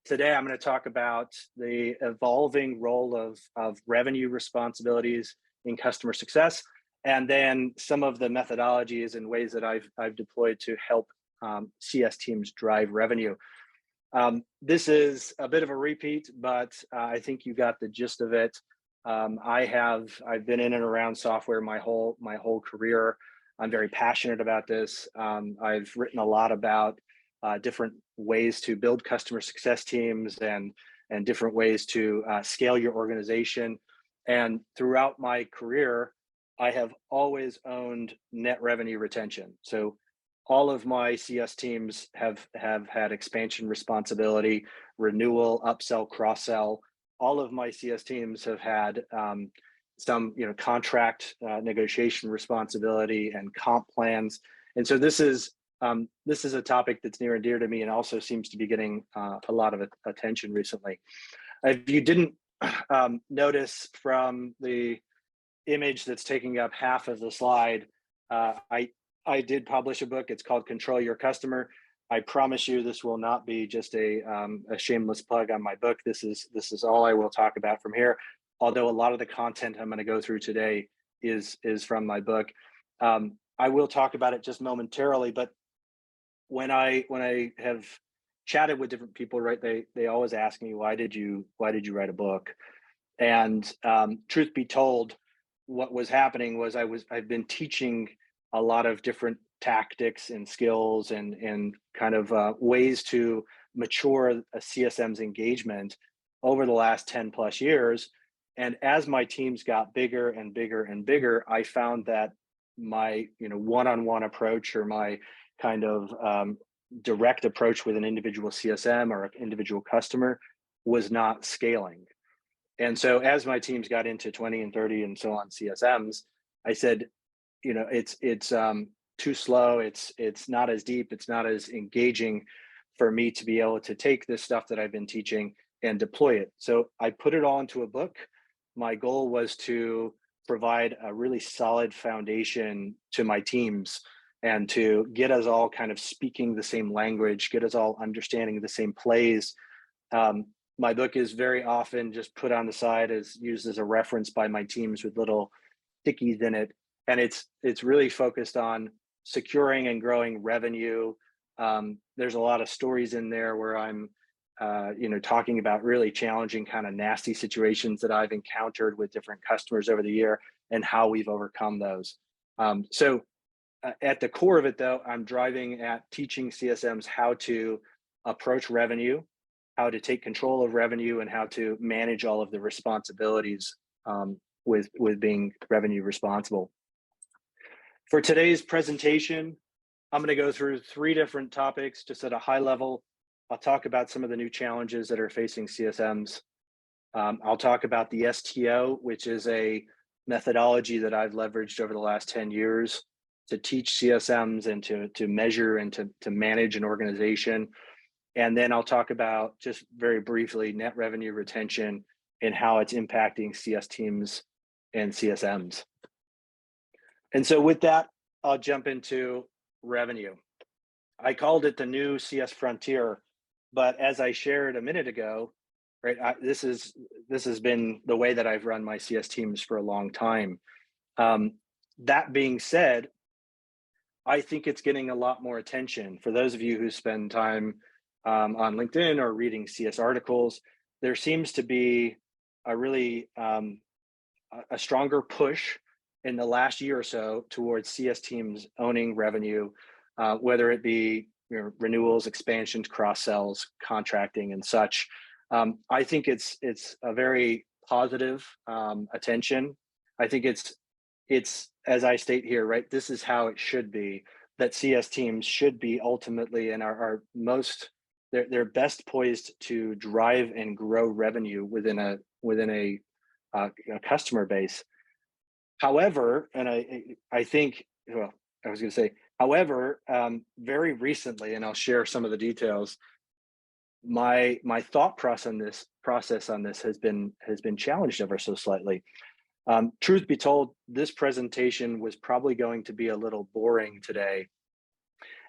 Today, I'm going to talk about the evolving role of revenue responsibilities in customer success, and then some of the methodologies and ways that I've deployed to help CS teams drive revenue. This is a bit of a repeat, but I think you got the gist of it. I've been in and around software my whole career. I'm very passionate about this. I've written a lot about different ways to build customer success teams and different ways to scale your organization. And throughout my career, I have always owned net revenue retention. So all of my CS teams have had expansion responsibility, renewal, upsell, cross-sell. All of my CS teams have had some contract negotiation responsibility and comp plans. And so this is a topic that's near and dear to me, and also seems to be getting a lot of attention recently. If you didn't notice from the image that's taking up half of the slide, I did publish a book. It's called Control Your Customer. I promise you this will not be just a shameless plug on my book. This is all I will talk about from here. Although a lot of the content I'm going to go through today is from my book. I will talk about it just momentarily, but when I have chatted with different people, right, they always ask me, why did you write a book? And truth be told, what was happening was I've been teaching a lot of different tactics and skills and kind of ways to mature a CSM's engagement over the last 10 plus years. And as my teams got bigger and bigger and bigger, I found that my one-on-one approach, or my kind of direct approach with an individual CSM or an individual customer, was not scaling. And so as my teams got into 20 and 30 and so on CSMs, I said, it's too slow. It's not as deep. It's not as engaging for me to be able to take this stuff that I've been teaching and deploy it. So I put it all into a book. My goal was to provide a really solid foundation to my teams and to get us all kind of speaking the same language, get us all understanding the same plays. My book is very often just put on the side, used as a reference by my teams with little stickies in it. And it's really focused on securing and growing revenue. There's a lot of stories in there where I'm talking about really challenging, kind of nasty situations that I've encountered with different customers over the year and how we've overcome those. So at the core of it, though, I'm driving at teaching CSMs how to approach revenue, how to take control of revenue, and how to manage all of the responsibilities with being revenue responsible. For today's presentation, I'm going to go through 3 different topics just at a high level. I'll talk about some of the new challenges that are facing CSMs. I'll talk about the STO, which is a methodology that I've leveraged over the last 10 years to teach CSMs and to measure and to manage an organization. And then I'll talk about, just very briefly, net revenue retention and how it's impacting CS teams and CSMs. And so with that, I'll jump into revenue. I called it the new CS frontier, but as I shared a minute ago, right, this has been the way that I've run my CS teams for a long time. That being said, I think it's getting a lot more attention. For those of you who spend time on LinkedIn or reading CS articles, there seems to be a really a stronger push in the last year or so towards CS teams owning revenue, whether it be renewals, expansions, cross-sells, contracting, and such. I think it's a very positive attention. I think it's as I state here, right? This is how it should be. That CS teams should be ultimately and are most they're best poised to drive and grow revenue within a customer base. However, and I think, well, I was going to say, however, very recently, and I'll share some of the details, my thought process on this has been challenged ever so slightly. Truth be told, this presentation was probably going to be a little boring today,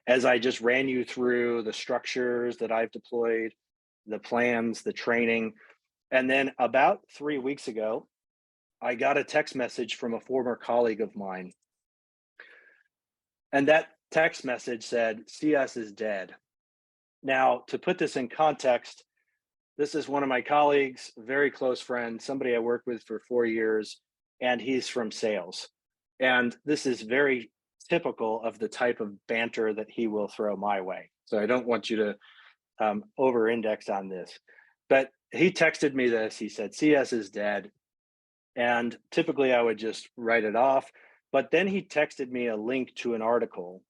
as I just ran you through the structures that I've deployed, the plans, the training. And then about 3 weeks ago, I got a text message from a former colleague of mine. And that text message said, CS is dead. Now, to put this in context, this is one of my colleagues, very close friend, somebody I worked with for 4 years, and he's from sales. And this is very typical of the type of banter that he will throw my way. So I don't want you to over-index on this. But he texted me this, he said, CS is dead. And typically I would just write it off. But then he texted me a link to an article.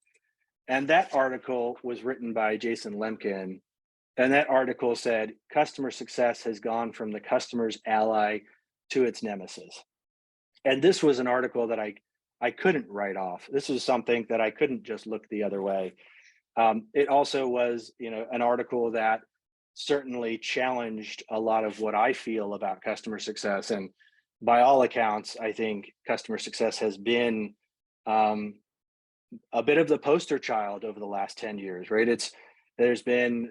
And that article was written by Jason Lemkin. And that article said, customer success has gone from the customer's ally to its nemesis. And this was an article that I couldn't write off. This is something that I couldn't just look the other way. It also was, an article that certainly challenged a lot of what I feel about customer success. And by all accounts, I think customer success has been a bit of the poster child over the last 10 years, right? There's been,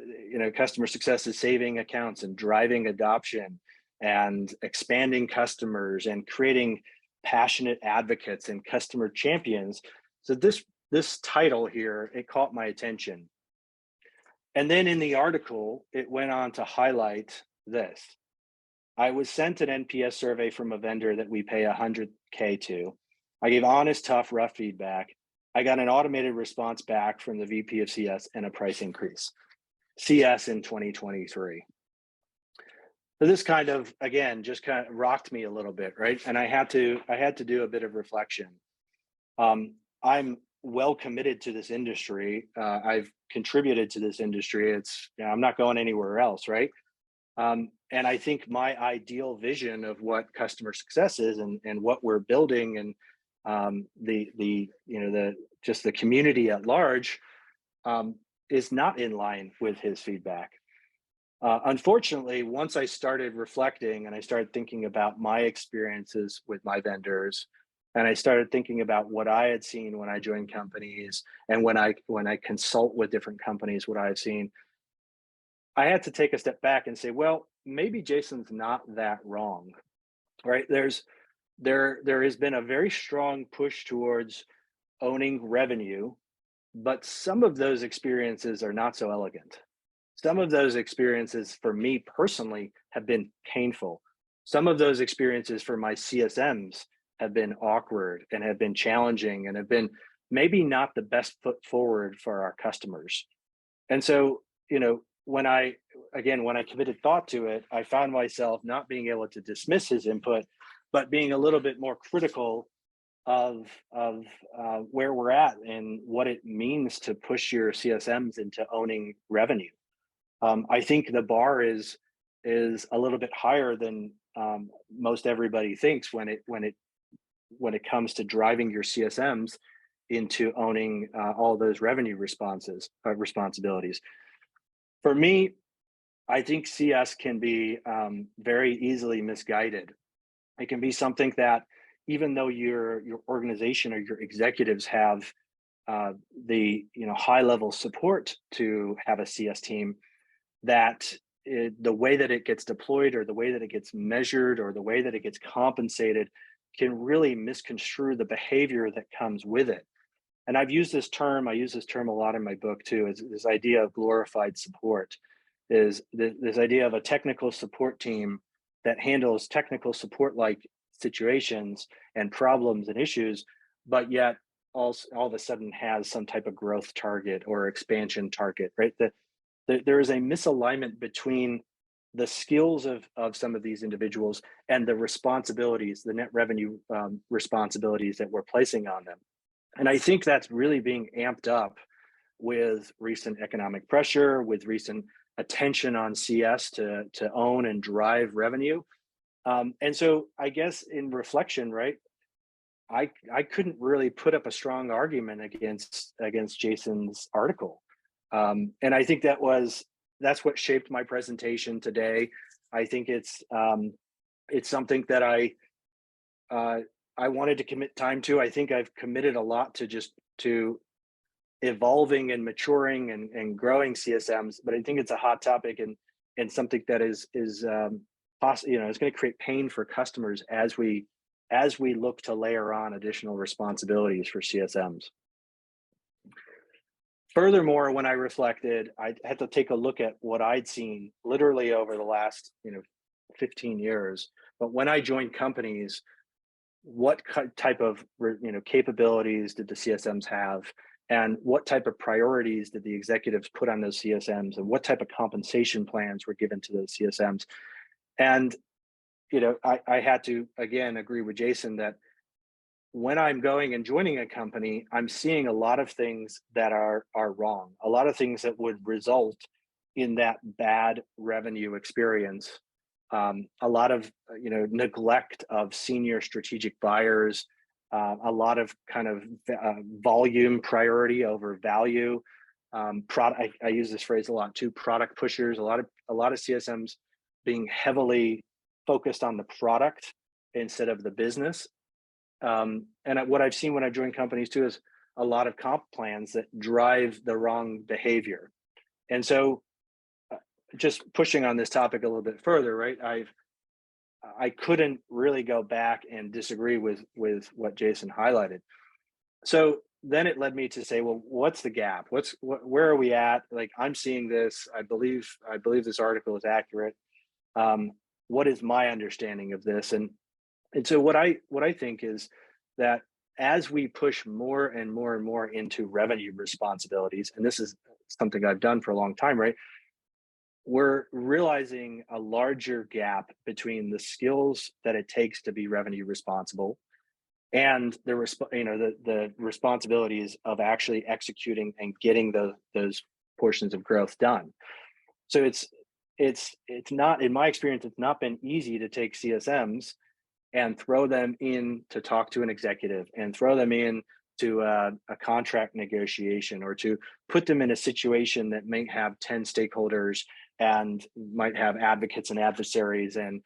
customer success is saving accounts and driving adoption and expanding customers and creating passionate advocates and customer champions. So this title here, it caught my attention. And then in the article, it went on to highlight this. I was sent an NPS survey from a vendor that we pay $100K to. I gave honest, tough, rough feedback. I got an automated response back from the VP of CS and a price increase. CS in 2023. So this kind of, again, just kind of rocked me a little bit, right? And I had to do a bit of reflection. I'm well committed to this industry. I've contributed to this industry. I'm not going anywhere else, right? And I think my ideal vision of what customer success is and what we're building and just the community at large is not in line with his feedback. Unfortunately, once I started reflecting and I started thinking about my experiences with my vendors, and I started thinking about what I had seen when I joined companies and when I consult with different companies, what I've seen, I had to take a step back and say, well, maybe Jason's not that wrong, right? There has been a very strong push towards owning revenue, but some of those experiences are not so elegant. Some of those experiences for me personally have been painful. Some of those experiences for my CSMs have been awkward and have been challenging and have been maybe not the best foot forward for our customers. And so, when I committed thought to it, I found myself not being able to dismiss his input, but being a little bit more critical of where we're at and what it means to push your CSMs into owning revenue. I think the bar is a little bit higher than most everybody thinks when it comes to driving your CSMs into owning all those revenue responsibilities. For me, I think CS can be very easily misguided. It can be something that even though your organization or your executives have the high level support to have a CS team, that the way that it gets deployed or the way that it gets measured or the way that it gets compensated can really misconstrue the behavior that comes with it. And I use this term a lot in my book too, is this idea of glorified support, is this idea of a technical support team that handles technical support like situations and problems and issues, but yet all of a sudden has some type of growth target or expansion target, right? There is a misalignment between the skills of some of these individuals and the responsibilities, the net revenue responsibilities that we're placing on them. And I think that's really being amped up with recent economic pressure, with recent attention on CS to own and drive revenue. And so I guess in reflection, right, I couldn't really put up a strong argument against Jason's article. And I think that's what shaped my presentation today. I think it's something that I wanted to commit time to. I think I've committed a lot to evolving and maturing and growing CSMs, but I think it's a hot topic. And and something that is you know, is going to create pain for customers as we look to layer on additional responsibilities for CSMs. Furthermore, when I reflected, I had to take a look at what I'd seen literally over the last 15 years. But when I joined companies, what type of capabilities did the CSMs have, and what type of priorities did the executives put on those CSMs, and what type of compensation plans were given to those CSMs? And I had to again agree with Jason that when I'm going and joining a company, I'm seeing a lot of things that are wrong, a lot of things that would result in that bad revenue experience. A lot of neglect of senior strategic buyers, a lot of kind of volume priority over value. Product, I use this phrase a lot too. Product pushers. A lot of CSMs being heavily focused on the product instead of the business. And what I've seen when I join companies too is a lot of comp plans that drive the wrong behavior. And so just pushing on this topic a little bit further, right? I couldn't really go back and disagree with what Jason highlighted. So then it led me to say, well, what's the gap? Where are we at? Like, I'm seeing this. I believe this article is accurate. What is my understanding of this? And so what I think is that as we push more and more and more into revenue responsibilities, and this is something I've done for a long time, right? We're realizing a larger gap between the skills that it takes to be revenue responsible and the responsibilities of actually executing and getting those portions of growth done. So it's not, in my experience, it's not been easy to take CSMs and throw them in to talk to an executive and throw them in to a contract negotiation, or to put them in a situation that may have 10 stakeholders and might have advocates and adversaries and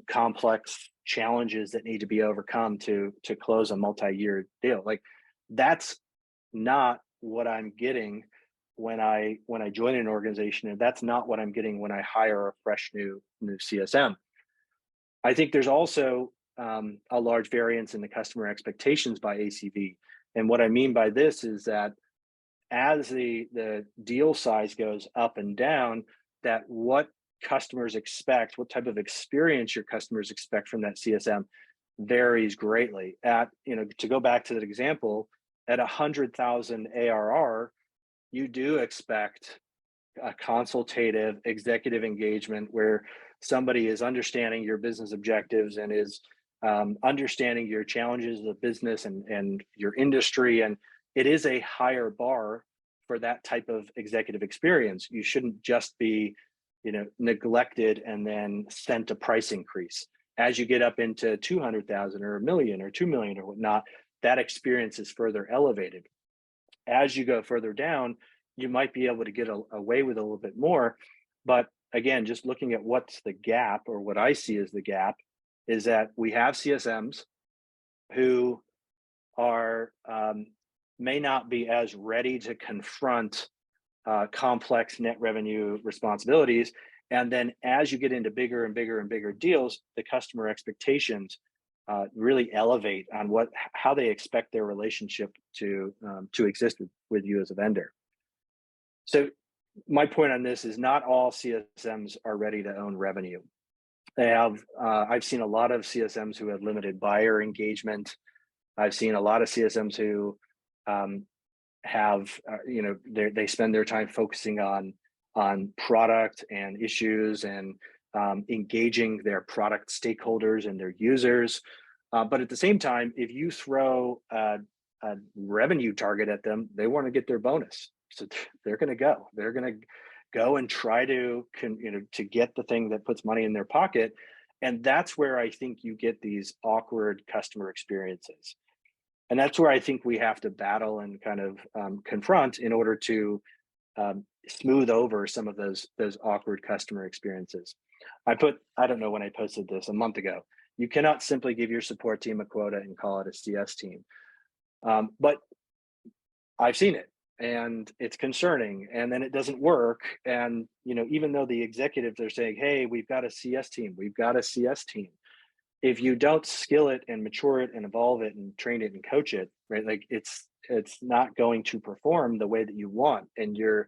complex challenges that need to be overcome to close a multi-year deal. Like, that's not what I'm getting when I join an organization, and that's not what I'm getting when I hire a fresh new CSM. I think there's also a large variance in the customer expectations by ACV. And what I mean by this is that as the deal size goes up and down, that what customers expect, what type of experience your customers expect from that CSM varies greatly. To go back to that example, at 100,000 ARR, you do expect a consultative executive engagement where somebody is understanding your business objectives and is understanding your challenges of the business and your industry. And it is a higher bar for that type of executive experience. You shouldn't just be, neglected and then sent a price increase. As you get up into 200,000 or $1 million or 2 million or whatnot, that experience is further elevated. As you go further down, you might be able to get away with a little bit more. But again, just looking at what's the gap, or what I see as the gap, is that we have CSMs who are may not be as ready to confront complex net revenue responsibilities. And then as you get into bigger and bigger and bigger deals, the customer expectations really elevate on how they expect their relationship to exist with you as a vendor. So my point on this is not all CSMs are ready to own revenue. They have, I've seen a lot of CSMs who have limited buyer engagement. I've seen a lot of CSMs who they spend their time focusing on product and issues and engaging their product stakeholders and their users. But at the same time, if you throw a revenue target at them, they want to get their bonus. So they're going to go. They're going to go and try to get the thing that puts money in their pocket. And that's where I think you get these awkward customer experiences. And that's where I think we have to battle and kind of confront in order to smooth over some of those awkward customer experiences. I don't know when I posted this, a month ago. You cannot simply give your support team a quota and call it a CS team. But I've seen it. and it's concerning, and then it doesn't work. And even though the executives are saying, hey, we've got a CS team, we've got a CS team, if you don't skill it and mature it and evolve it and train it and coach it, right, like it's not going to perform the way that you want. And you're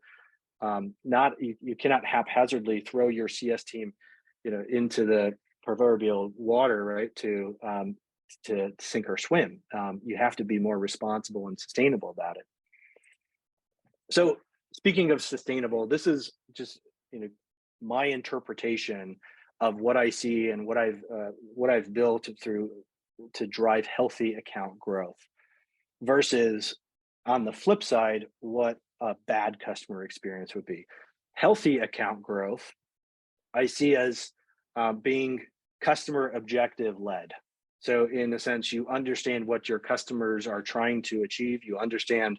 not you cannot haphazardly throw your CS team into the proverbial water, right, to sink or swim. You have to be more responsible and sustainable about it. So speaking of sustainable, this is just my interpretation of what I see and what I've built to drive healthy account growth, versus on the flip side what a bad customer experience would be. Healthy account growth I see as being customer objective led. So in a sense, you understand what your customers are trying to achieve, you understand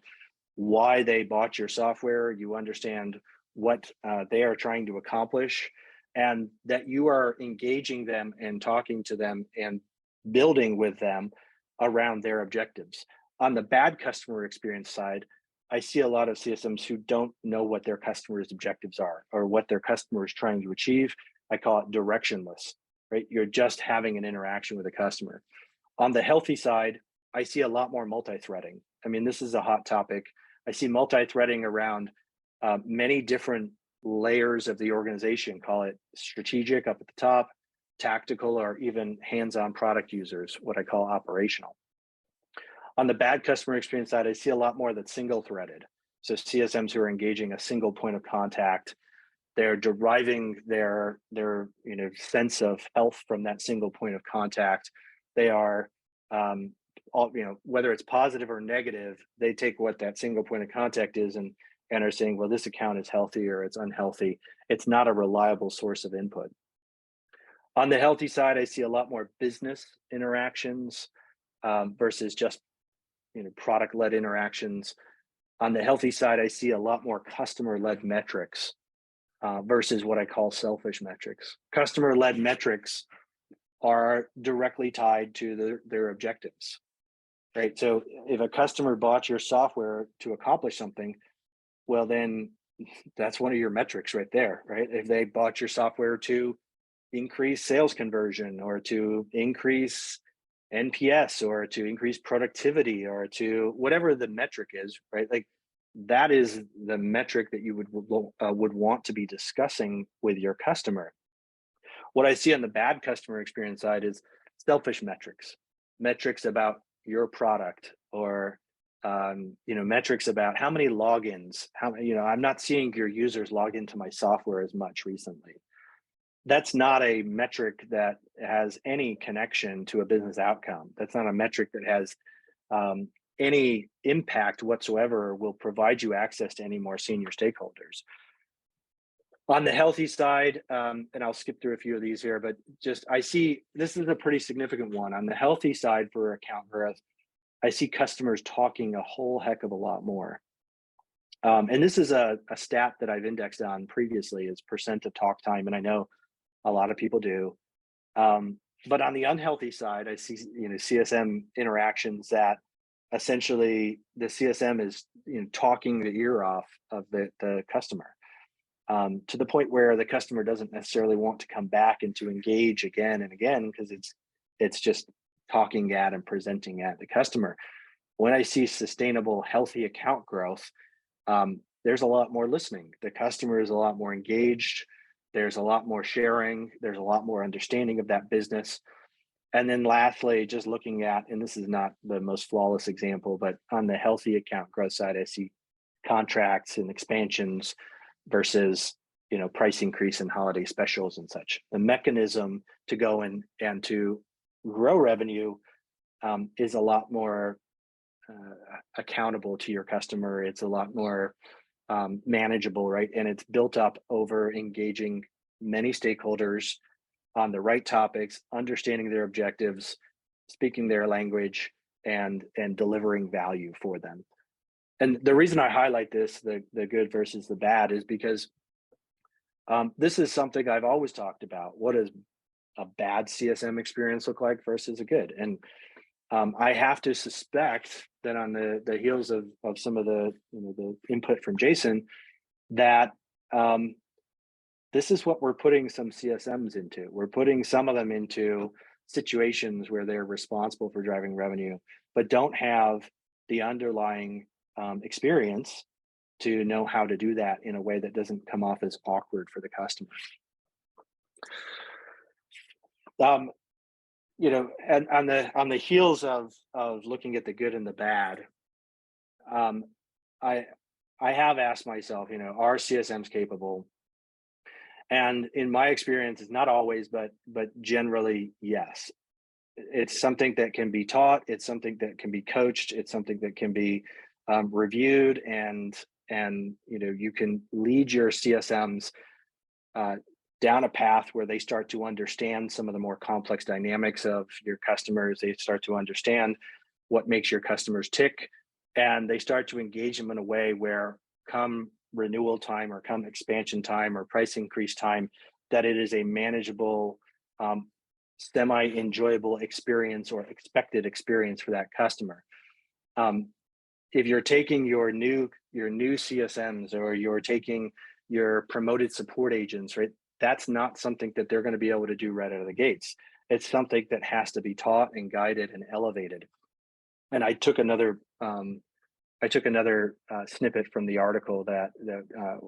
why they bought your software, you understand what they are trying to accomplish, and that you are engaging them and talking to them and building with them around their objectives. On the bad customer experience side, I see a lot of CSMs who don't know what their customers' objectives are or what their customer is trying to achieve. I call it directionless, right? You're just having an interaction with a customer. On the healthy side, I see a lot more multi-threading. I mean, this is a hot topic. I see multi-threading around many different layers of the organization, call it strategic up at the top, tactical, or even hands-on product users, what I call operational. On the bad customer experience side, I see a lot more that's single-threaded. So CSMs who are engaging a single point of contact, they're deriving their sense of health from that single point of contact. They are whether it's positive or negative, they take what that single point of contact is and are saying, well, this account is healthy or it's unhealthy. It's not a reliable source of input. On the healthy side, I see a lot more business interactions versus just product-led interactions. On the healthy side, I see a lot more customer-led metrics versus what I call selfish metrics. Customer-led metrics are directly tied to their objectives, right? So if a customer bought your software to accomplish something, well, then that's one of your metrics right there, right? If they bought your software to increase sales conversion or to increase NPS or to increase productivity or to whatever the metric is, right? Like that is the metric that you would want to be discussing with your customer. What I see on the bad customer experience side is selfish metrics about your product, or metrics about how many logins, I'm not seeing your users log into my software as much recently. That's not a metric that has any connection to a business outcome. That's not a metric that has any impact whatsoever, or will provide you access to any more senior stakeholders. On the healthy side, and I'll skip through a few of these here, but just I see this is a pretty significant one. On the healthy side for account growth, I see customers talking a whole heck of a lot more. And this is a stat that I've indexed on previously, is percent of talk time, and I know a lot of people do. But on the unhealthy side, I see CSM interactions that essentially the CSM is talking the ear off of the customer. To the point where the customer doesn't necessarily want to come back and to engage again and again, because it's just talking at and presenting at the customer. When I see sustainable, healthy account growth, there's a lot more listening. The customer is a lot more engaged. There's a lot more sharing. There's a lot more understanding of that business. And then lastly, just looking at, and this is not the most flawless example, but on the healthy account growth side, I see contracts and expansions versus price increase and holiday specials and such. The mechanism to go and to grow revenue is a lot more accountable to your customer. It's a lot more manageable, right? And it's built up over engaging many stakeholders on the right topics, understanding their objectives, speaking their language, and delivering value for them. And the reason I highlight this, the good versus the bad, is because this is something I've always talked about. What does a bad CSM experience look like versus a good? And I have to suspect that on the heels of some of the the input from Jason, that this is what we're putting some CSMs into. We're putting some of them into situations where they're responsible for driving revenue, but don't have the underlying experience to know how to do that in a way that doesn't come off as awkward for the customer. And on the heels of looking at the good and the bad, I have asked myself, are CSMs capable? And in my experience, it's not always, but generally, yes. It's something that can be taught. It's something that can be coached. It's something that can be reviewed, and you can lead your CSMs down a path where they start to understand some of the more complex dynamics of your customers. They start to understand what makes your customers tick, and they start to engage them in a way where, come renewal time or come expansion time or price increase time, that it is a manageable, semi-enjoyable experience or expected experience for that customer. If you're taking your new CSMs, or you're taking your promoted support agents, right, that's not something that they're going to be able to do right out of the gates. It's something that has to be taught and guided and elevated. And I took another snippet from the article that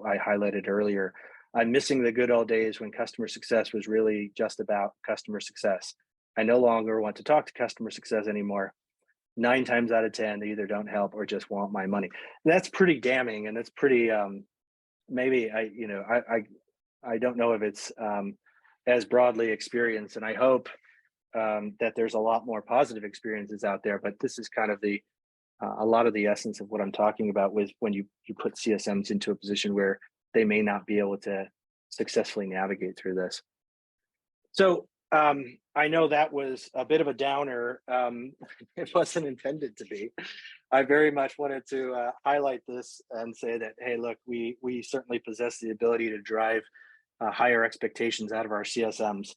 I highlighted earlier. I'm missing the good old days when customer success was really just about customer success. I no longer want to talk to customer success anymore. 9 times out of 10, they either don't help or just want my money. That's pretty damning, and that's pretty. Maybe I don't know if it's as broadly experienced, and I hope that there's a lot more positive experiences out there. But this is kind of a lot of the essence of what I'm talking about, with when you put CSMs into a position where they may not be able to successfully navigate through this. So I know that was a bit of a downer. It wasn't intended to be. I very much wanted to highlight this and say that, hey, look, we certainly possess the ability to drive higher expectations out of our CSMs.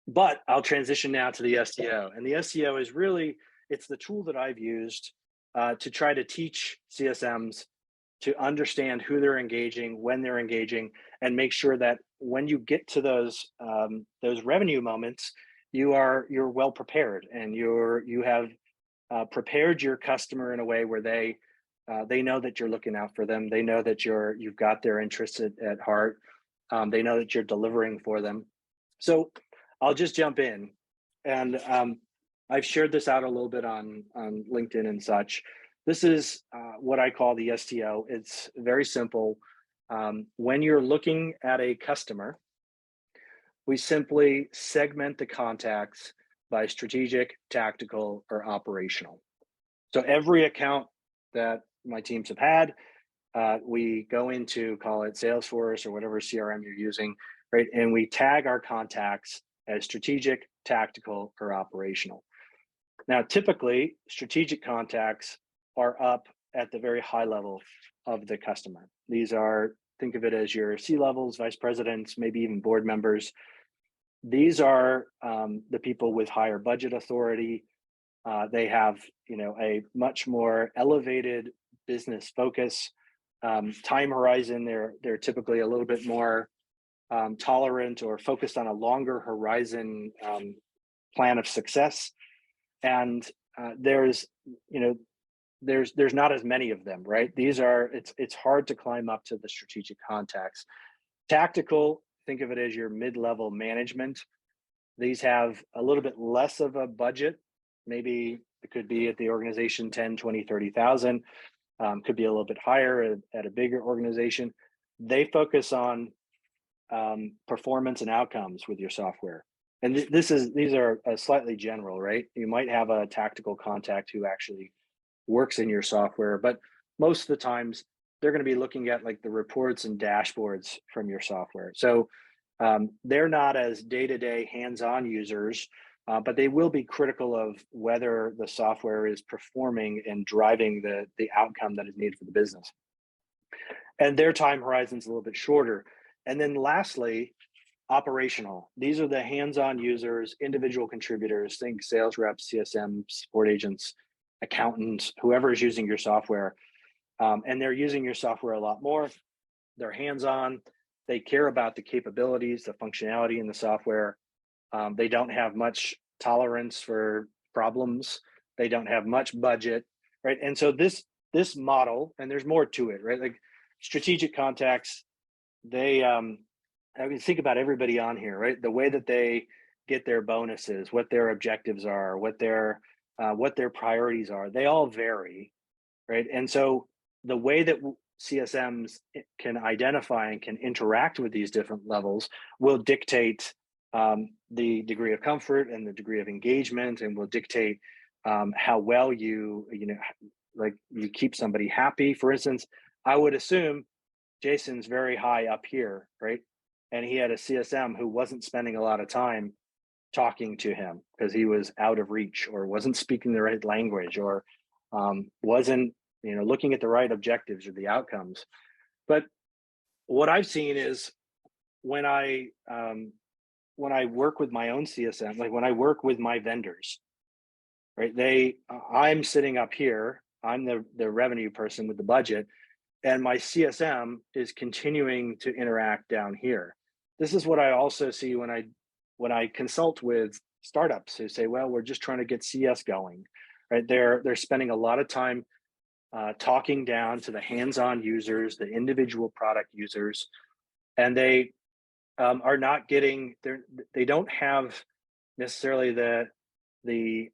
But I'll transition now to the SEO. And the SEO is really, it's the tool that I've used to try to teach CSMs to understand who they're engaging, when they're engaging, and make sure that when you get to those revenue moments, you're well prepared, and you have prepared your customer in a way where they know that you're looking out for them. They know that you've got their interests at heart. They know that you're delivering for them. So I'll just jump in, and I've shared this out a little bit on LinkedIn and such. This is what I call the STO. It's very simple. When you're looking at a customer, we simply segment the contacts by strategic, tactical, or operational. So every account that my teams have had, we go into, call it Salesforce or whatever CRM you're using, right? And we tag our contacts as strategic, tactical, or operational. Now, typically, strategic contacts are up at the very high level of the customer. These are, think of it as your C-levels, vice presidents, maybe even board members. These are the people with higher budget authority. They have, a much more elevated business focus, time horizon. They're typically a little bit more tolerant or focused on a longer horizon plan of success. And there's not as many of them, right? It's hard to climb up to the strategic contacts. Tactical, think of it as your mid-level management. These have a little bit less of a budget. Maybe it could be at the organization 10, 20, 30,000. Could be a little bit higher at a bigger organization. They focus on performance and outcomes with your software. And these are slightly general, right? You might have a tactical contact who actually works in your software, but most of the times they're going to be looking at like the reports and dashboards from your software. So they're not as day-to-day hands-on users, but they will be critical of whether the software is performing and driving the outcome that is needed for the business. And their time horizon is a little bit shorter. And then lastly, Operational. These are the hands-on users, individual contributors, think sales reps, CSMs, support agents, accountants, whoever is using your software. And they're using your software a lot more. They're hands-on. They care about the capabilities, the functionality in the software. They don't have much tolerance for problems. They don't have much budget, right? And so this model, and there's more to it, right? Like strategic contacts, they I mean, think about everybody on here, right? The way that they get their bonuses, what their objectives are, what their priorities are, they all vary, right? And so the way that CSMs can identify and can interact with these different levels will dictate the degree of comfort and the degree of engagement, and will dictate how well you keep somebody happy. For instance, I would assume Jason's very high up here, right? And he had a CSM who wasn't spending a lot of time talking to him because he was out of reach or wasn't speaking the right language or wasn't looking at the right objectives or the outcomes. But what I've seen is when I work with my own CSM, like when I work with my vendors, right? I'm sitting up here, I'm the revenue person with the budget, and my CSM is continuing to interact down here. This is what I also see when I consult with startups who say, well, we're just trying to get CS going, right? They're spending a lot of time talking down to the hands-on users, the individual product users, and they are not getting they don't have necessarily the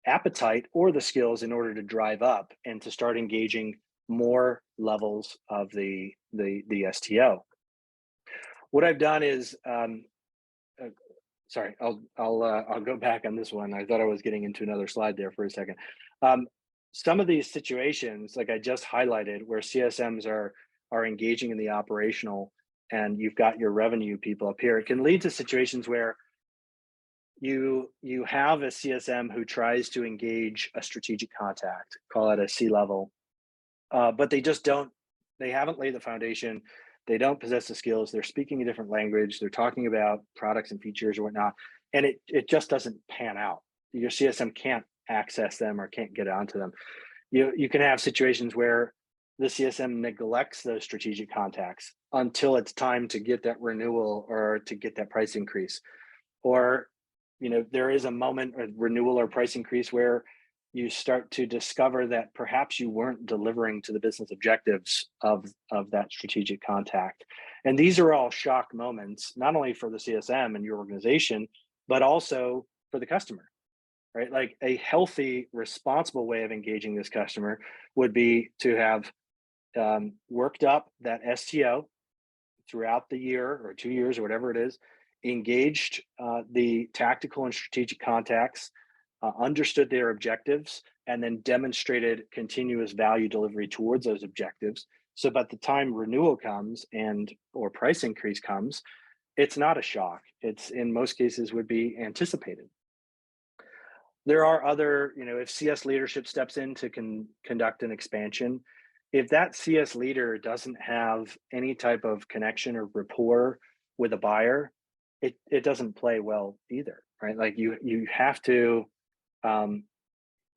appetite or the skills in order to drive up and to start engaging more levels of the STO. What I've done is, sorry, I'll go back on this one. I thought I was getting into another slide there for a second. Some of these situations, like I just highlighted, where CSMs are engaging in the operational, and you've got your revenue people up here, it can lead to situations where you have a CSM who tries to engage a strategic contact, call it a C-level, but they haven't laid the foundation. They don't possess the skills. They're speaking a different language. They're talking about products and features or whatnot, and it just doesn't pan out. Your CSM can't access them or can't get onto them. You can have situations where the CSM neglects those strategic contacts until it's time to get that renewal or to get that price increase. Or, there is a moment of renewal or price increase where you start to discover that perhaps you weren't delivering to the business objectives of that strategic contact. And these are all shock moments, not only for the CSM and your organization, but also for the customer, right? Like a healthy, responsible way of engaging this customer would be to have worked up that STO throughout the year or 2 years or whatever it is, engaged the tactical and strategic contacts, understood their objectives, and then demonstrated continuous value delivery towards those objectives. So by the time renewal comes or price increase comes, it's not a shock. It's in most cases would be anticipated. There are other, if CS leadership steps in to conduct an expansion, if that CS leader doesn't have any type of connection or rapport with a buyer, it doesn't play well either, right? Like you have to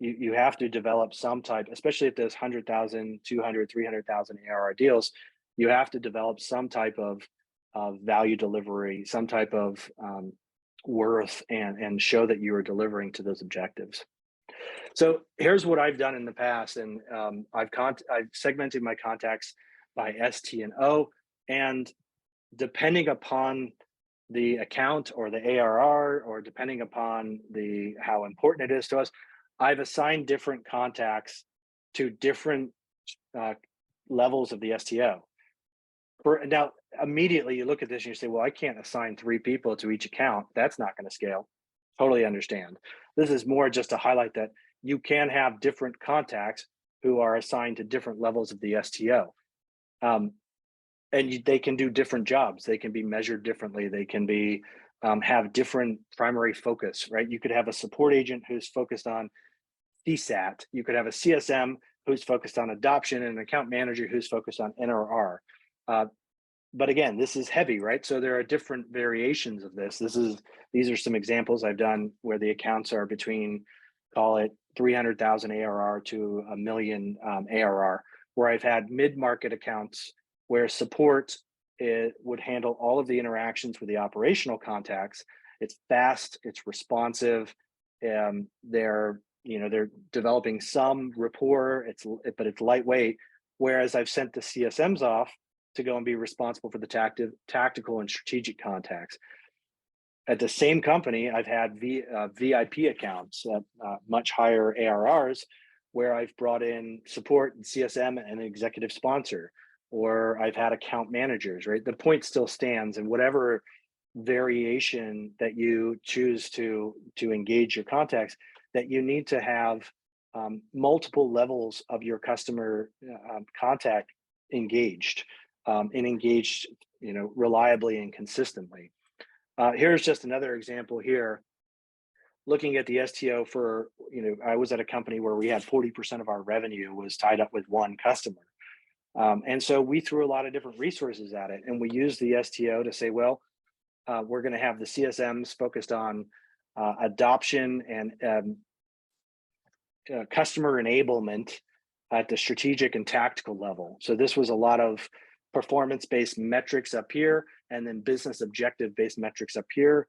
you have to develop some type, especially if there's 100,000, 200, 300,000 ARR deals, you have to develop some type of value delivery, some type of worth, and show that you are delivering to those objectives. So here's what I've done in the past, and I've segmented my contacts by ST and O, and depending upon the account or the ARR, or depending upon how important it is to us, I've assigned different contacts to different levels of the STO. Now, immediately you look at this and you say, well, I can't assign 3 people to each account. That's not going to scale. Totally understand. This is more just to highlight that you can have different contacts who are assigned to different levels of the STO. And they can do different jobs. They can be measured differently. They can be have different primary focus, right? You could have a support agent who's focused on CSAT. You could have a CSM who's focused on adoption, and an account manager who's focused on NRR. but again, this is heavy, right? So there are different variations of this. These are some examples I've done where the accounts are between, call it 300,000 ARR to a million ARR, where I've had mid-market accounts where support would handle all of the interactions with the operational contacts. It's fast, it's responsive, they're developing some rapport, but it's lightweight. Whereas I've sent the CSMs off to go and be responsible for the tactical and strategic contacts. At the same company, I've had VIP accounts at much higher ARRs, where I've brought in support and CSM and an executive sponsor, or I've had account managers, right? The point still stands, and whatever variation that you choose to engage your contacts, that you need to have multiple levels of your customer contact engaged, and engaged, reliably and consistently. Here's just another example here. Looking at the STO for, I was at a company where we had 40% of our revenue was tied up with one customer. And so we threw a lot of different resources at it, and we used the STO to say, well, we're going to have the CSMs focused on adoption and customer enablement at the strategic and tactical level. So this was a lot of performance-based metrics up here, and then business objective-based metrics up here.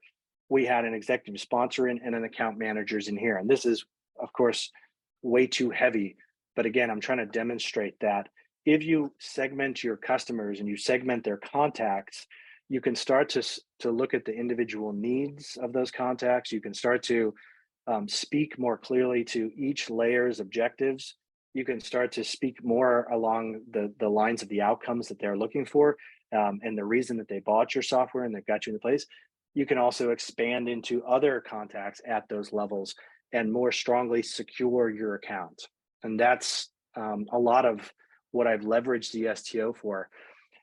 We had an executive sponsor and an account managers in here. And this is, of course, way too heavy. But again, I'm trying to demonstrate that if you segment your customers and you segment their contacts, you can start to look at the individual needs of those contacts. You can start to speak more clearly to each layer's objectives. You can start to speak more along the lines of the outcomes that they're looking for, and the reason that they bought your software and that got you into place. You can also expand into other contacts at those levels and more strongly secure your account. And that's a lot of what I've leveraged the STO for.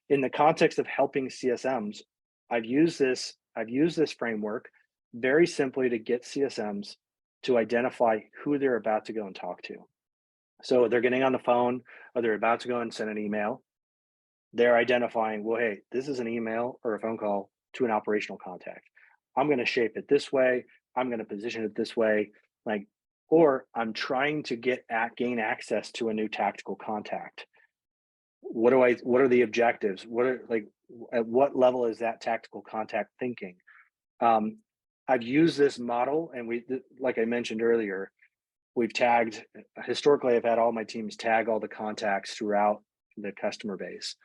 In the context of helping CSMs, I've used this framework very simply to get CSMs to identify who they're about to go and talk to. So they're getting on the phone, or they're about to go and send an email. They're identifying, well, hey, this is an email or a phone call to an operational contact. I'm going to shape it this way. I'm going to position it this way, or I'm trying to gain access to a new tactical contact. What are the objectives? At what level is that tactical contact thinking? I've used this model, and like I mentioned earlier, we've tagged, historically, I've had all my teams tag all the contacts throughout the customer base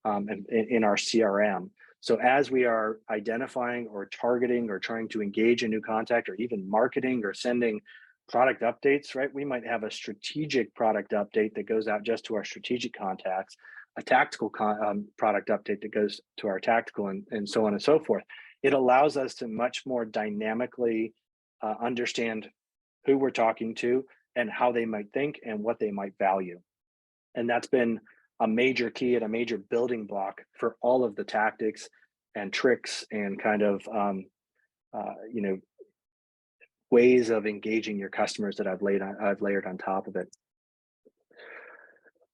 and in our CRM. So as we are identifying or targeting or trying to engage a new contact, or even marketing or sending product updates, right? We might have a strategic product update that goes out just to our strategic contacts, a tactical product update that goes to our tactical, and so on and so forth. It allows us to much more dynamically understand who we're talking to and how they might think and what they might value. And that's been a major key and a major building block for all of the tactics and tricks and kind of, ways of engaging your customers that I've layered on top of it.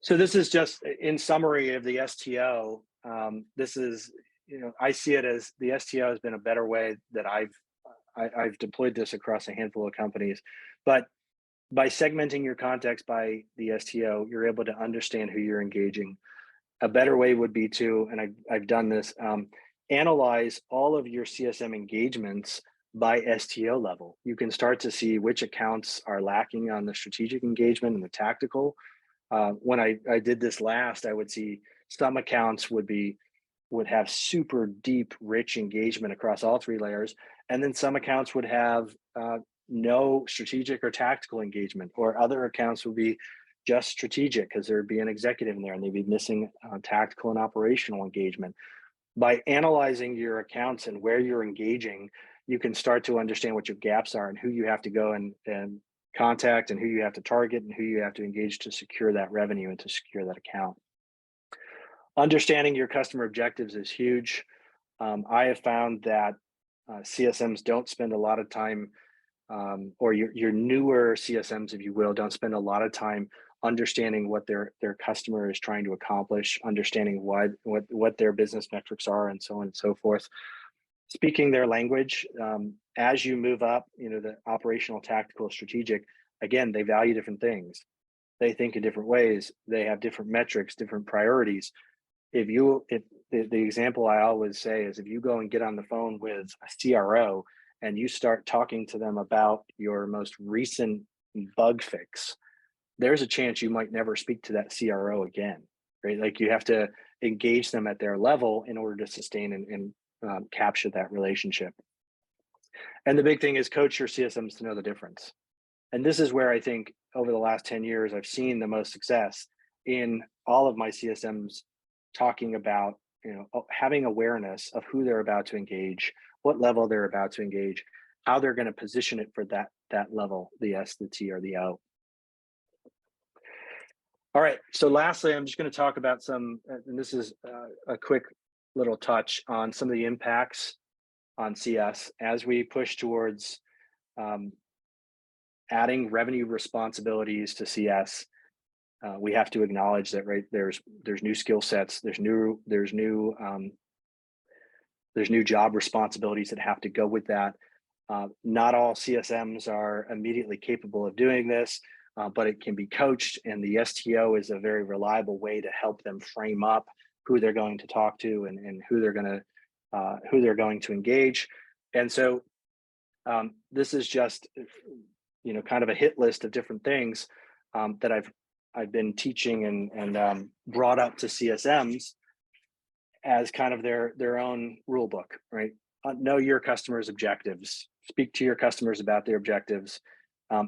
So this is just in summary of the STO. This is, I see it as the STO has been a better way that I've deployed this across a handful of companies. But by segmenting your contacts by the STO, you're able to understand who you're engaging. A better way would be to, and I've done this, analyze all of your CSM engagements by STO level. You can start to see which accounts are lacking on the strategic engagement and the tactical. When I did this last, I would see some accounts would have super deep, rich engagement across all three layers. And then some accounts would have no strategic or tactical engagement, or other accounts would be just strategic because there'd be an executive in there and they'd be missing tactical and operational engagement. By analyzing your accounts and where you're engaging, you can start to understand what your gaps are and who you have to go and contact, and who you have to target, and who you have to engage to secure that revenue and to secure that account. Understanding your customer objectives is huge. I have found that CSMs don't spend a lot of time, or your newer CSMs, if you will, don't spend a lot of time understanding what their customer is trying to accomplish, understanding what their business metrics are, and so on and so forth. Speaking their language. As you move up, the operational, tactical, strategic, again, they value different things. They think in different ways. They have different metrics, different priorities. If the example I always say is, if you go and get on the phone with a CRO and you start talking to them about your most recent bug fix, there's a chance you might never speak to that CRO again, right? Like, you have to engage them at their level in order to sustain and capture that relationship. And the big thing is coach your CSMs to know the difference. And this is where I think over the last 10 years, I've seen the most success in all of my CSMs talking about, having awareness of who they're about to engage, what level they're about to engage, how they're going to position it for that level, the S, the T, or the O. All right, so lastly, I'm just going to talk about some, and this is a quick little touch on some of the impacts on CS as we push towards adding revenue responsibilities to CS. We have to acknowledge that, right? There's new skill sets, there's new job responsibilities that have to go with that. Not all CSMs are immediately capable of doing this, but it can be coached, and the STO is a very reliable way to help them frame up who they're going to talk to and who they're going to engage. And so this is just kind of a hit list of different things that I've been teaching and brought up to CSMs as kind of their own rule book, right? Know your customers' objectives. Speak to your customers about their objectives.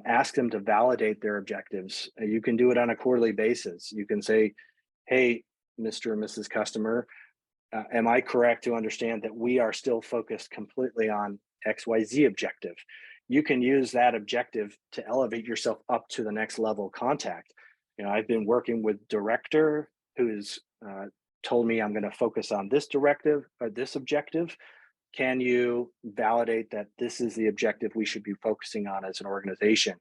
Ask them to validate their objectives. You can do it on a quarterly basis. You can say, hey, Mr. and Mrs. Customer, am I correct to understand that we are still focused completely on XYZ objective? You can use that objective to elevate yourself up to the next level contact. I've been working with director who's told me I'm going to focus on this directive or this objective. Can you validate that this is the objective we should be focusing on as an organization?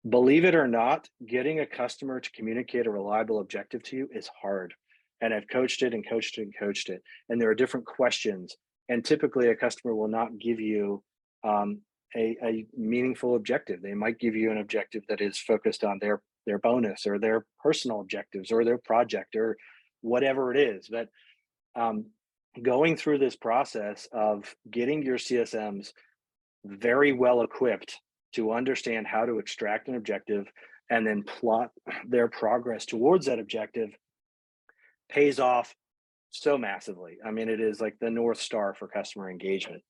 Believe it or not, getting a customer to communicate a reliable objective to you is hard. And I've coached it and coached it and coached it. And there are different questions. And typically a customer will not give you a meaningful objective. They might give you an objective that is focused on their bonus or their personal objectives or their project or whatever it is. But going through this process of getting your CSMs very well equipped to understand how to extract an objective and then plot their progress towards that objective pays off so massively. I mean, it is like the North Star for customer engagement.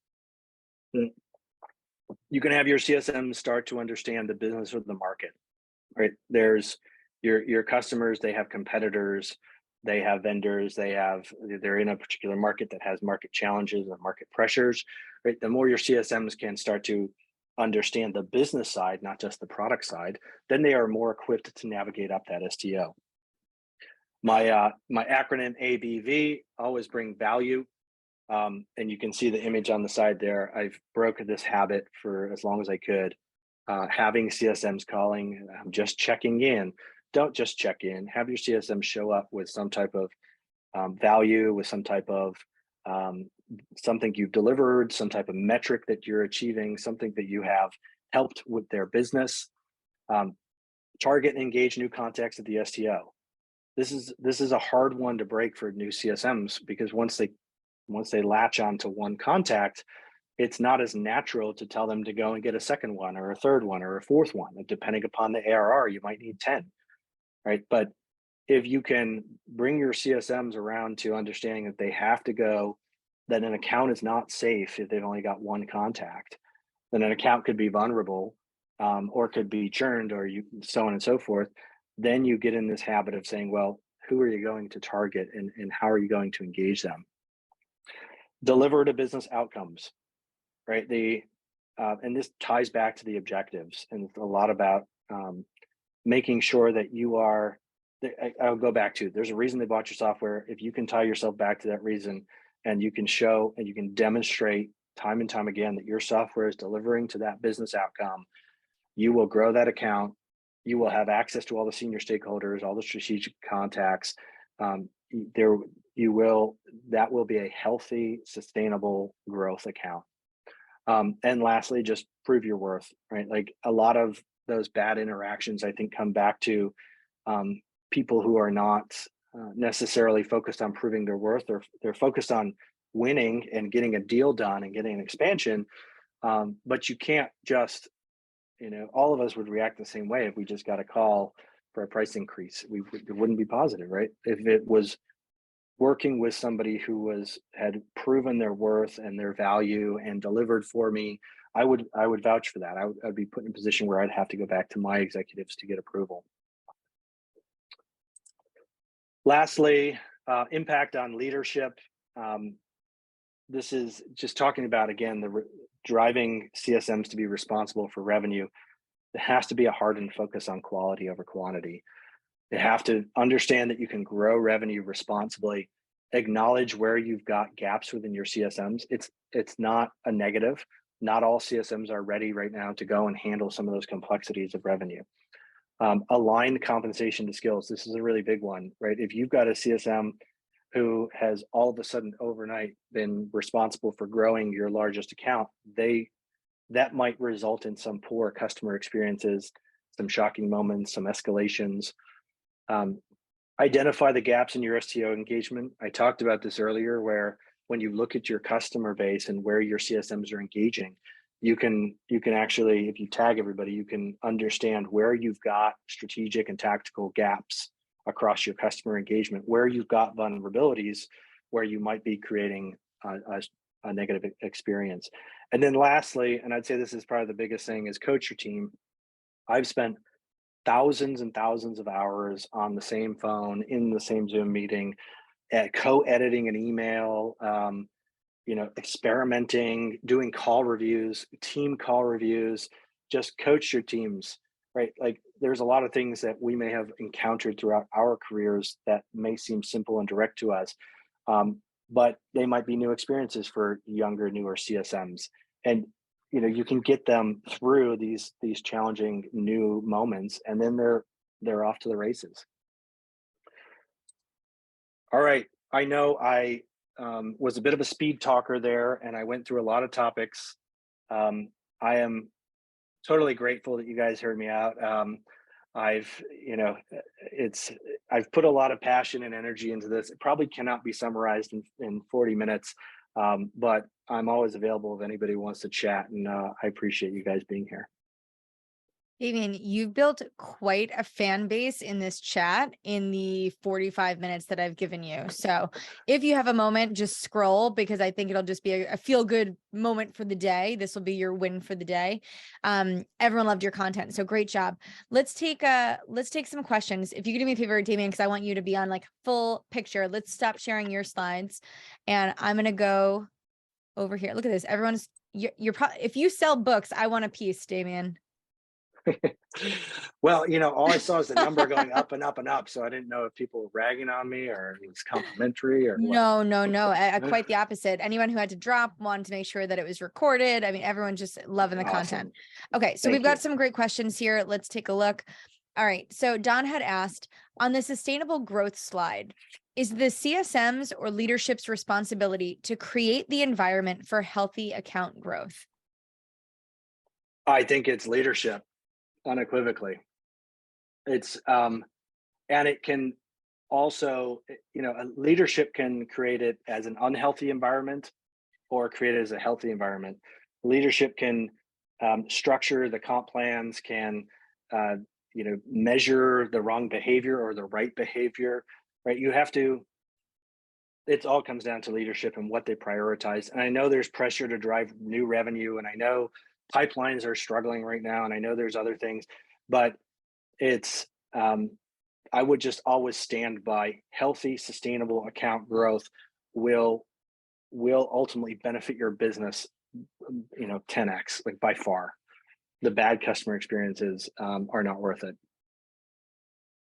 You can have your CSMs start to understand the business of the market, right? There's your customers, they have competitors, they have vendors, they're in a particular market that has market challenges and market pressures, right? The more your CSMs can start to understand the business side, not just the product side, then they are more equipped to navigate up that STO. My acronym ABV, always bring value. And you can see the image on the side there. I've broken this habit for as long as I could. Having CSMs calling, just checking in. Don't just check in. Have your CSM show up with some type of value, with some type of something you've delivered, some type of metric that you're achieving, something that you have helped with their business. Target and engage new contacts at the STO. This is a hard one to break for new CSMs, because once they latch onto one contact, it's not as natural to tell them to go and get a second one or a third one or a fourth one. Depending upon the ARR, you might need 10, right? But if you can bring your CSMs around to understanding that they have to go, that an account is not safe if they've only got one contact, then an account could be vulnerable or could be churned or so on and so forth. Then you get in this habit of saying, well, who are you going to target and how are you going to engage them? Deliver to business outcomes, right? And this ties back to the objectives, and it's a lot about making sure that you are, I'll go back to, there's a reason they bought your software. If you can tie yourself back to that reason, and you can show and you can demonstrate time and time again that your software is delivering to that business outcome, you will grow that account. you will have access to all the senior stakeholders, all the strategic contacts. That will be a healthy, sustainable growth account. And lastly, just prove your worth, right? Like a lot of those bad interactions, I think, come back to people who are not necessarily focused on proving their worth. They're focused on winning and getting a deal done and getting an expansion. But you can't just, all of us would react the same way if we just got a call for a price increase. It wouldn't be positive, right? If it was working with somebody who had proven their worth and their value and delivered for me, I would vouch for that. I'd be put in a position where I'd have to go back to my executives to get approval. Lastly, impact on leadership. This is just talking about, again, driving CSMs to be responsible for revenue. It has to be a hardened focus on quality over quantity. They have to understand that you can grow revenue responsibly, acknowledge where you've got gaps within your CSMs. It's not a negative. Not all CSMs are ready right now to go and handle some of those complexities of revenue. Align compensation to skills. This is a really big one, right? If you've got a CSM who has all of a sudden overnight been responsible for growing your largest account, that might result in some poor customer experiences, some shocking moments, some escalations. Identify the gaps in your STO engagement. I talked about this earlier, where when you look at your customer base and where your CSMs are engaging, you can actually, if you tag everybody, you can understand where you've got strategic and tactical gaps across your customer engagement, where you've got vulnerabilities, where you might be creating a negative experience. And then lastly, and I'd say this is probably the biggest thing, is coach your team. I've spent thousands and thousands of hours on the same phone, in the same Zoom meeting, co-editing an email, experimenting, doing call reviews, team call reviews. Just coach your teams, right? Like there's a lot of things that we may have encountered throughout our careers that may seem simple and direct to us, but they might be new experiences for younger, newer CSMs. And you can get them through these challenging new moments, and then they're off to the races. All right, I know I was a bit of a speed talker there, and I went through a lot of topics. I am totally grateful that you guys heard me out. I've put a lot of passion and energy into this. It probably cannot be summarized in 40 minutes, but I'm always available if anybody wants to chat, and I appreciate you guys being here. Damien, you've built quite a fan base in this chat in the 45 minutes that I've given you. So if you have a moment, just scroll, because I think it'll just be a feel-good moment for the day. This will be your win for the day. Everyone loved your content, so great job. Let's take some questions. If you could do me a favor, Damien, because I want you to be on like full picture. Let's stop sharing your slides, and I'm gonna go over here. Look at this. Everyone's if you sell books, I want a piece, Damien. Well, all I saw is the number going up and up and up. So I didn't know if people were ragging on me or it was complimentary or what. No. Quite the opposite. Anyone who had to drop wanted to make sure that it was recorded. I mean, everyone's just loving the content. Okay, so we've got some great questions here. Let's take a look. All right, so Don had asked, on the sustainable growth slide, is the CSM's or leadership's responsibility to create the environment for healthy account growth? I think it's leadership. Unequivocally. It's and it can also, leadership can create it as an unhealthy environment or create it as a healthy environment. Leadership can structure the comp plans, can measure the wrong behavior or the right behavior, right? It all comes down to leadership and what they prioritize. And I know there's pressure to drive new revenue, and I know pipelines are struggling right now, and I know there's other things, but it's I would just always stand by healthy, sustainable account growth will ultimately benefit your business 10x, like by far. The bad customer experiences are not worth it.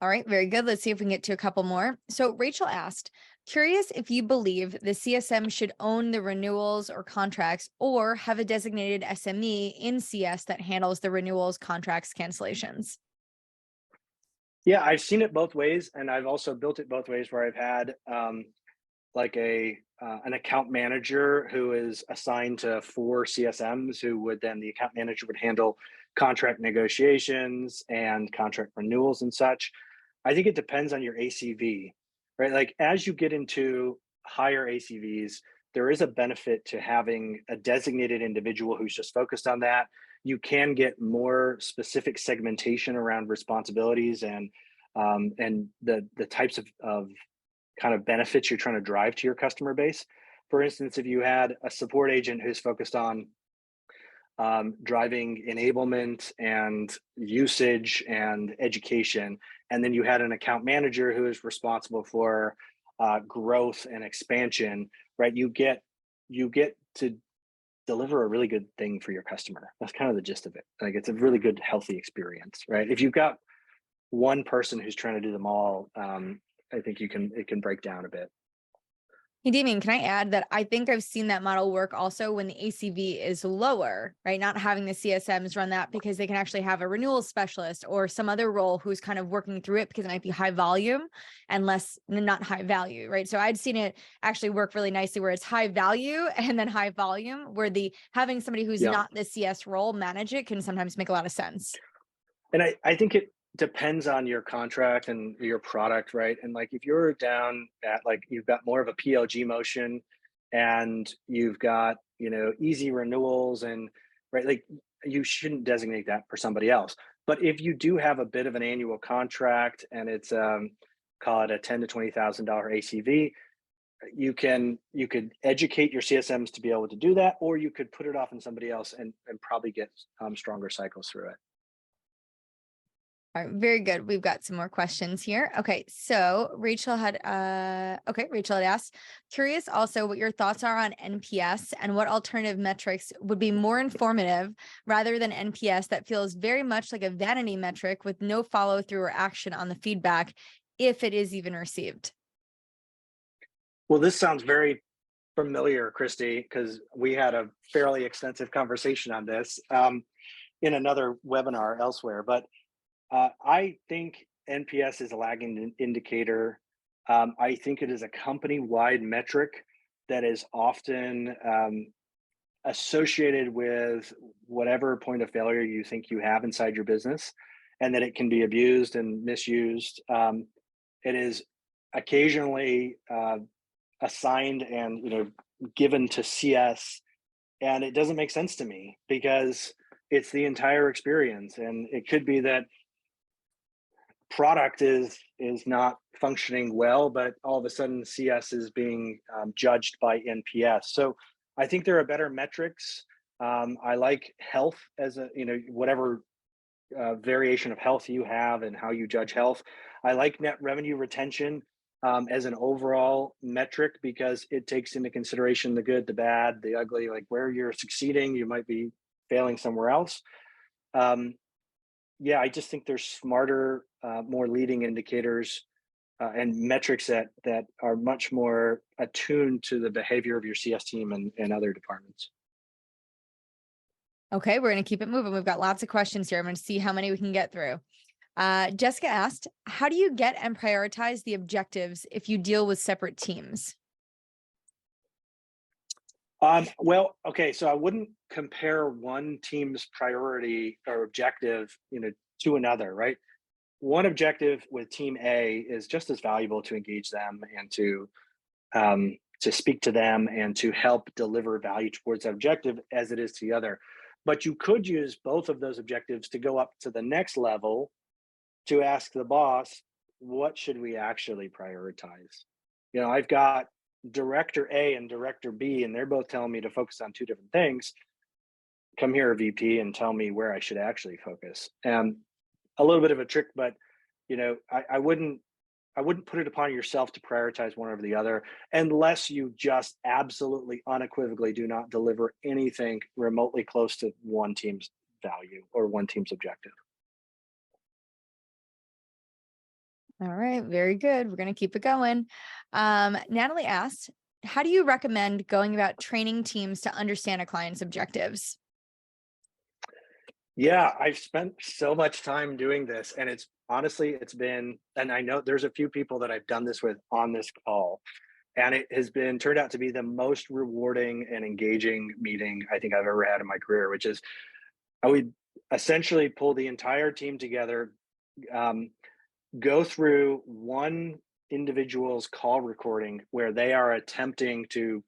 All right, very good. Let's see if we can get to a couple more. So Rachel asked, curious if you believe the CSM should own the renewals or contracts, or have a designated SME in CS that handles the renewals, contracts, cancellations. Yeah, I've seen it both ways, and I've also built it both ways where I've had like an account manager who is assigned to 4 CSMs, who would then the account manager would handle contract negotiations and contract renewals and such. I think it depends on your ACV, right? Like as you get into higher ACVs, there is a benefit to having a designated individual who's just focused on that. You can get more specific segmentation around responsibilities and the types of kind of benefits you're trying to drive to your customer base. For instance, if you had a support agent who's focused on driving enablement and usage and education, and then you had an account manager who is responsible for growth and expansion, right? You get to deliver a really good thing for your customer. That's kind of the gist of it. Like it's a really good, healthy experience, right? If you've got one person who's trying to do them all, I think it can break down a bit. Hey, Damien, can I add that I think I've seen that model work also when the ACV is lower, right? Not having the CSMs run that because they can actually have a renewal specialist or some other role who's kind of working through it because it might be high volume and not high value, right? So I'd seen it actually work really nicely where it's high value and then high volume, where having somebody who's Yeah. not the CS role manage it can sometimes make a lot of sense. And I think it depends on your contract and your product, right? And like if you're down at like you've got more of a PLG motion and you've got, easy renewals and right, like you shouldn't designate that for somebody else. But if you do have a bit of an annual contract and it's call it a $10,000 to $20,000 ACV, you could educate your CSMs to be able to do that, or you could put it off on somebody else and probably get stronger cycles through it. All right, very good. We've got some more questions here. Okay, so Rachel had asked, curious also what your thoughts are on NPS and what alternative metrics would be more informative rather than NPS that feels very much like a vanity metric with no follow through or action on the feedback, if it is even received. Well, this sounds very familiar, Christy, because we had a fairly extensive conversation on this in another webinar elsewhere. But I think NPS is a lagging indicator. I think it is a company-wide metric that is often associated with whatever point of failure you think you have inside your business, and that it can be abused and misused. It is occasionally assigned and given to CS, and it doesn't make sense to me because it's the entire experience, and it could be that product is not functioning well, but all of a sudden CS is being judged by NPS. So I think there are better metrics. I like health as a whatever variation of health you have and how you judge health. I like net revenue retention as an overall metric because it takes into consideration the good, the bad, the ugly, like where you're succeeding, you might be failing somewhere else. Yeah, I just think there's smarter, more leading indicators and metrics that are much more attuned to the behavior of your CS team and other departments. Okay, we're going to keep it moving. We've got lots of questions here. I'm going to see how many we can get through. Jessica asked, how do you get and prioritize the objectives if you deal with separate teams? Well, okay, so I wouldn't compare one team's priority or objective, to another, right? One objective with team A is just as valuable to engage them and to speak to them and to help deliver value towards that objective as it is to the other. But you could use both of those objectives to go up to the next level to ask the boss, what should we actually prioritize? I've got director A and director B, and they're both telling me to focus on two different things. Come here, VP, and tell me where I should actually focus. A little bit of a trick, but I wouldn't put it upon yourself to prioritize one over the other unless you just absolutely unequivocally do not deliver anything remotely close to one team's value or one team's objective. All right, very good. We're going to keep it going. Natalie asked, how do you recommend going about training teams to understand a client's objectives? Yeah, I've spent so much time doing this, and it's honestly, it's been, and I know there's a few people that I've done this with on this call, and it has been turned out to be the most rewarding and engaging meeting I think I've ever had in my career, which is I would essentially pull the entire team together, um, go through one individual's call recording where they are attempting to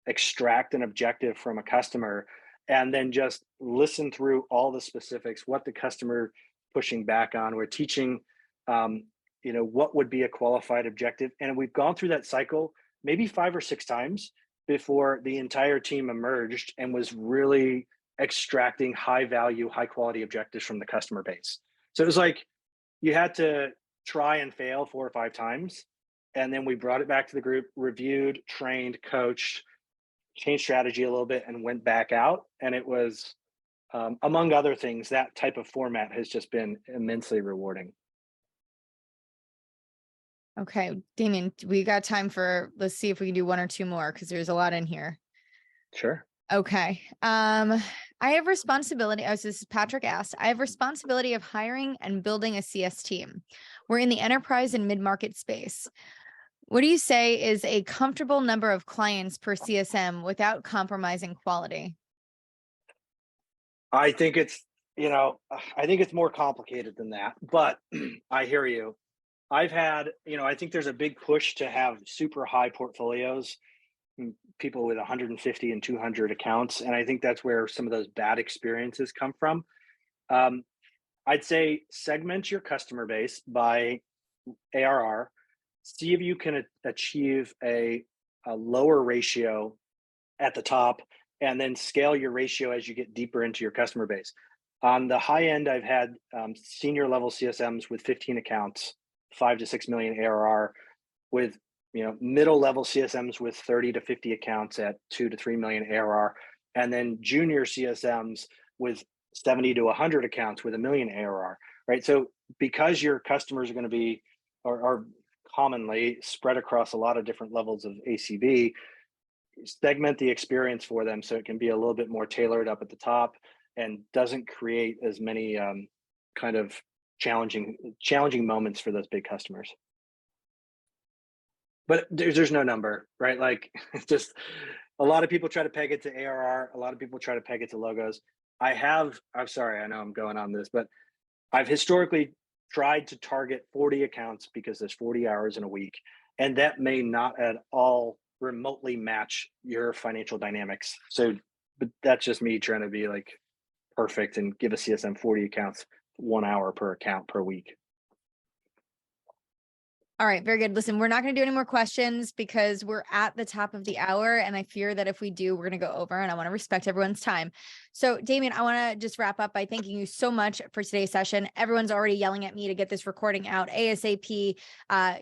extract an objective from a customer, and then just listen through all the specifics, what the customer pushing back on. We're teaching, um, what would be a qualified objective. And we've gone through that cycle maybe 5 or 6 times before the entire team emerged and was really extracting high value, high quality objectives from the customer base. So it was like you had to try and fail 4 or 5 times. And then we brought it back to the group, reviewed, trained, coached, changed strategy a little bit, and went back out. And it was, among other things, that type of format has just been immensely rewarding. Okay, Damien, we got time for, let's see if we can do one or two more because there's a lot in here. Sure. Okay. I have responsibility. Oh, so this is Patrick asked, I have responsibility of hiring and building a CS team. We're in the enterprise and mid-market space. What do you say is a comfortable number of clients per CSM without compromising quality? I think it's, I think it's more complicated than that, but I hear you. I've had, I think there's a big push to have super high portfolios, people with 150 and 200 accounts. And I think that's where some of those bad experiences come from. Um, I'd say segment your customer base by ARR, see if you can achieve a lower ratio at the top, and then scale your ratio as you get deeper into your customer base. On the high end, I've had senior level CSMs with 15 accounts, 5 to 6 million ARR, with middle level CSMs with 30 to 50 accounts at 2 to 3 million ARR, and then junior CSMs with 70 to 100 accounts with a million ARR. Right. So because your customers are going to be are commonly spread across a lot of different levels of ACV, segment the experience for them so it can be a little bit more tailored up at the top and doesn't create as many kind of challenging moments for those big customers. But there's no number, right? Like it's just a lot of people try to peg it to ARR. A lot of people try to peg it to logos. I'm sorry, I know I'm going on this, but I've historically tried to target 40 accounts because there's 40 hours in a week. And that may not at all remotely match your financial dynamics. So, but that's just me trying to be like perfect and give a CSM 40 accounts, 1 hour per account per week. All right, very good. Listen, we're not going to do any more questions because we're at the top of the hour. And I fear that if we do, we're going to go over, and I want to respect everyone's time. So Damien, I want to just wrap up by thanking you so much for today's session. Everyone's already yelling at me to get this recording out ASAP.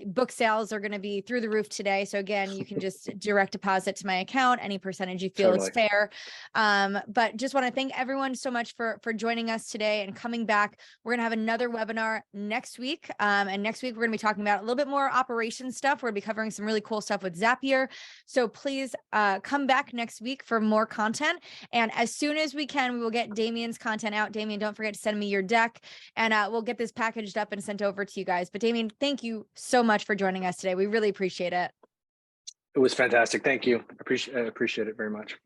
Book sales are going to be through the roof today. So again, you can just direct deposit to my account, any percentage you feel is fair. But just want to thank everyone so much for joining us today and coming back. We're going to have another webinar next week. And next week, we're going to be talking about a little bit more operations stuff. We're going to be covering some really cool stuff with Zapier. So please come back next week for more content. And as soon as we can, we will get Damien's content out. Damien, don't forget to send me your deck, and we'll get this packaged up and sent over to you guys. But Damien, thank you so much for joining us today. We really appreciate it. It was fantastic. Thank you. I appreciate it very much.